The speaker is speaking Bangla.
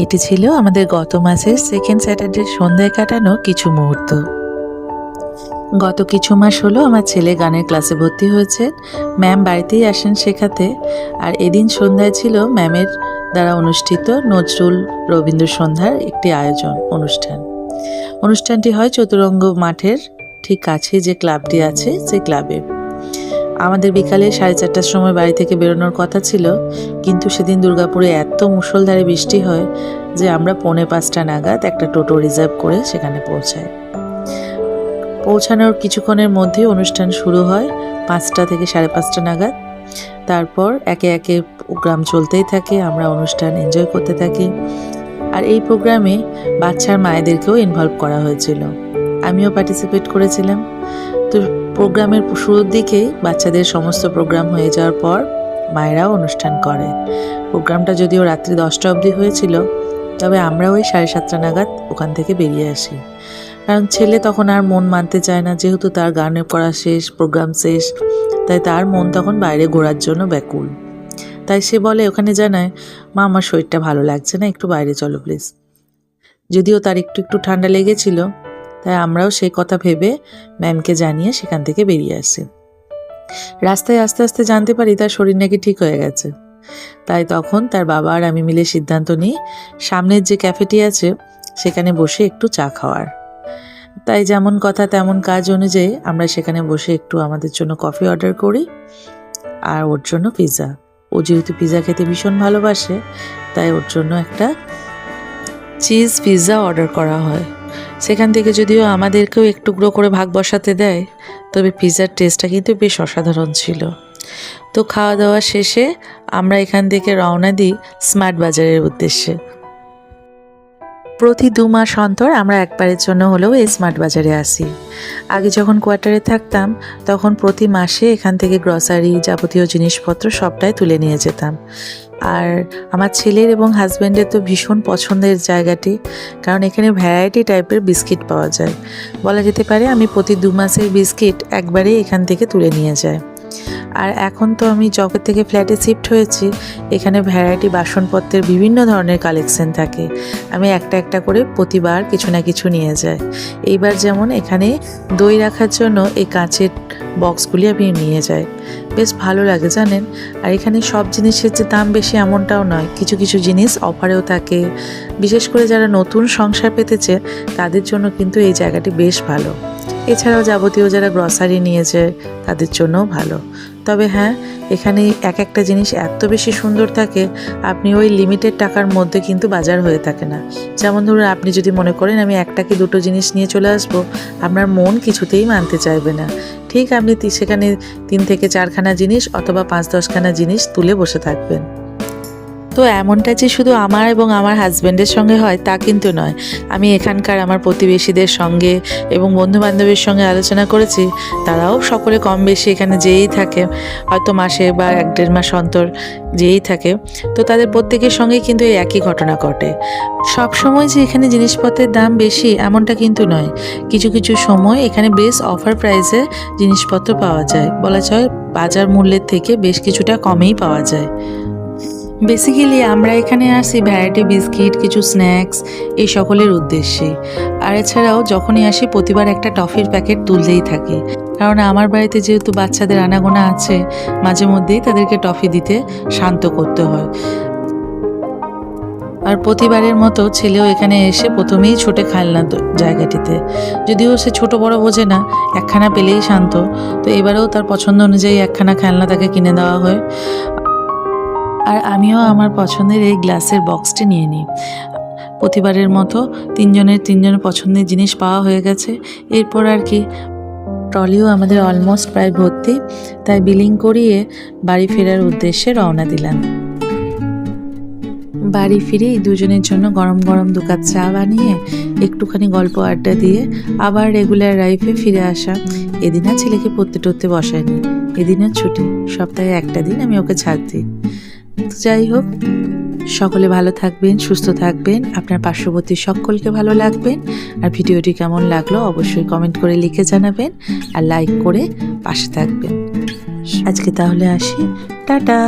এটি ছিল আমাদের গত মাসের সেকেন্ড স্যাটারডে সন্ধ্যায় কাটানো কিছু মুহূর্ত। গত কিছু মাস হলো আমার ছেলে গানের ক্লাসে ভর্তি হয়েছে। ম্যাম বাড়িতেই আসেন শেখাতে। আর এদিন সন্ধ্যায় ছিল ম্যামের দ্বারা অনুষ্ঠিত নজরুল রবীন্দ্র সন্ধ্যার একটি অনুষ্ঠানটি হয় চতুরঙ্গ মাঠের ঠিক কাছে যে ক্লাবটি আছে সেই ক্লাবে। আমাদের বিকালে 4:30টার সময় বাড়ি থেকে বেরোনোর কথা ছিল, কিন্তু সেদিন দুর্গাপুরে এত মুষলধারে বৃষ্টি হয় যে আমরা 4:45 নাগাদ একটা টোটো রিজার্ভ করে সেখানে পৌঁছাই। পৌঁছানোর কিছুক্ষণের মধ্যে অনুষ্ঠান শুরু হয় 5টা থেকে 5:30 নাগাদ। তারপর একে একে প্রোগ্রাম চলতেই থাকে, আমরা অনুষ্ঠান এনজয় করতে থাকি। আর এই প্রোগ্রামে বাচ্চার মায়েদেরকেও ইনভলভ করা হয়েছিল, আমিও পার্টিসিপেট করেছিলাম। তো প্রোগ্রামের শুরুর দিকেই বাচ্চাদের সমস্ত প্রোগ্রাম হয়ে যাওয়ার পর মায়েরাও অনুষ্ঠান করে। প্রোগ্রামটা যদিও রাত্রি 10টা অবধি হয়েছিল, তবে আমরা ওই 7:30 নাগাদ ওখান থেকে বেরিয়ে আসি। কারণ ছেলে তখন আর মন মানতে চায় না, যেহেতু তার গানের পড়া শেষ, প্রোগ্রাম শেষ, তাই তার মন তখন বাইরে ঘোরার জন্য ব্যাকুল। তাই সে বলে, ওখানে জানায়, মা আমার শরীরটা ভালো লাগছে না, একটু বাইরে চলো প্লিজ। যদিও তার একটু ঠান্ডা লেগেছিল, তাই আমরাও সেই কথা ভেবে ম্যামকে জানিয়ে সেখান থেকে বেরিয়ে আসি। রাস্তায় আস্তে আস্তে জানতে পারি তার শরীর নাকি ঠিক হয়ে গেছে। তাই তখন তার বাবা আর আমি মিলে সিদ্ধান্ত নিই সামনের যে ক্যাফেটি আছে সেখানে বসে একটু চা খাওয়ার। তাই যেমন কথা তেমন কাজ অনুযায়ী আমরা সেখানে বসে একটু আমাদের জন্য কফি অর্ডার করি আর ওর জন্য পিৎজা। ও যেহেতু পিৎজা খেতে ভীষণ ভালোবাসে, তাই ওর জন্য একটা চিজ পিৎজা অর্ডার করা হয়। সেখান থেকে যদিও আমাদেরকেও একটু টুকরো করে ভাগ বসাতে দেয়, তবে পিৎজার টেস্টটা কিন্তু বেশ অসাধারণ ছিল। তো খাওয়া দাওয়া শেষে আমরা এখান থেকে রওনা দিই স্মার্ট বাজারের উদ্দেশ্যে। প্রতি 2 মাস অন্তর আমরা একবারের জন্য হলেও এই স্মার্ট বাজারে আসি। আগে যখন কোয়ার্টারে থাকতাম তখন প্রতি মাসে এখান থেকে গ্রসারি, যাবতীয় জিনিসপত্র সবটাই তুলে নিয়ে যেতাম। আর আমার ছেলের এবং হাজব্যান্ডের তো ভীষণ পছন্দের জায়গাটি, কারণ এখানে ভ্যারাইটি টাইপের বিস্কিট পাওয়া যায়। বলা যেতে পারে আমি প্রতি 2 মাসের বিস্কিট একবারেই এখান থেকে তুলে নিয়ে যাই। আর এখন তো আমি যখন থেকে ফ্ল্যাটে শিফট হয়েছি, এখানে ভ্যারাইটি বাসনপত্রের বিভিন্ন ধরনের কালেকশন থাকে। আমি একটা করে প্রতিবার কিছু না কিছু নিয়ে যাই। এইবার যেমন এখানে দই রাখার জন্য এই কাঁচের বক্সগুলি আমি নিয়ে যাই, বেশ ভালো লাগে জানেন। আর এখানে সব জিনিসের যে দাম বেশি এমনটাও নয়, কিছু কিছু জিনিস অফারেও থাকে। বিশেষ করে যারা নতুন সংসার পেতেছে তাদের জন্য কিন্তু এই জায়গাটি বেশ ভালো। এছাড়াও যাবতীয় যারা গ্রসারি নিয়েছে তাদের জন্যও ভালো। তবে হ্যাঁ, এখানে একটা জিনিস এত বেশি সুন্দর থাকে, আপনি ওই লিমিটেড টাকার মধ্যে কিন্তু বাজার হয়ে থাকে না। যেমন ধরুন, আপনি যদি মনে করেন আমি একটা কি দুটো জিনিস নিয়ে চলে আসবো, আপনার মন কিছুতেই মানতে চাইবে না। ঠিক আপনি সেখানে 3 থেকে 4খানা জিনিস অথবা 5-10খানা জিনিস তুলে বসে থাকবেন। তো এমনটা যে শুধু আমার এবং আমার হাজব্যান্ডের সঙ্গে হয় তা কিন্তু নয়। আমি এখানকার আমার প্রতিবেশীদের সঙ্গে এবং বন্ধুবান্ধবের সঙ্গে আলোচনা করেছি, তারাও সকলে কম বেশি এখানে যেয়েই থাকে, হয়তো মাসে বা 1-1.5 মাস অন্তর যেয়েই থাকে। তো তাদের প্রত্যেকের সঙ্গেই কিন্তু এই একই ঘটনা ঘটে। সব সময় যে এখানে জিনিসপত্রের দাম বেশি এমনটা কিন্তু নয়। কিছু কিছু সময় এখানে বেশ অফার প্রাইসে জিনিসপত্র পাওয়া যায়, বলা যায় বাজার মূল্যের থেকে বেশ কিছুটা কমেই পাওয়া যায়। বেসিক্যালি আমরা এখানে আসি ভ্যারাইটি বিস্কিট, কিছু স্ন্যাক্স এই সকলের উদ্দেশ্যে। আর এছাড়াও যখনই আসি প্রতিবার একটা টফির প্যাকেট তুলতেই থাকি, কারণ আমার বাড়িতে যেহেতু বাচ্চাদের আনাগোনা আছে, মাঝে মধ্যেই তাদেরকে টফি দিতে শান্ত করতে হয়। আর প্রতিবারের মতো ছেলেও এখানে এসে প্রথমেই ছোটে খেলনা জায়গাটিতে, যদিও সে ছোট বড় বোঝে না, একখানা পেলেই শান্ত। তো এবারেও তার পছন্দ অনুযায়ী একখানা খেলনা তাকে কিনে দেওয়া হয়। আর আমিও আমার পছন্দের এই গ্লাসের বক্সটি নিয়ে নিই। প্রতিবারের মতো 3 জনের পছন্দের জিনিস পাওয়া হয়ে গেছে। এরপর আর কি, ট্রলিও আমাদের অলমোস্ট প্রায় ভর্তি, তাই বিলিং করিয়ে বাড়ি ফেরার উদ্দেশ্যে রওনা দিলাম। বাড়ি ফিরেই দুজনের জন্য গরম গরম 2 কাপ চা বানিয়ে একটুখানি গল্প আড্ডা দিয়ে আবার রেগুলার লাইফে ফিরে আসা। এদিন আর ছেলেকে পড়তে টড়তে বসায়নি, এদিনও ছুটি, সপ্তাহে একটা দিন আমি ওকে ছাড় দিই। যাই হোক, সকলে ভালো থাকবেন, সুস্থ থাকবেন, আপনার পার্শ্ববর্তী সকলকে ভালো লাগবেন। আর ভিডিওটি কেমন লাগলো অবশ্যই কমেন্ট করে লিখে জানাবেন, আর লাইক করে পাশে থাকবেন। আজকে তাহলে আসি, টাটা।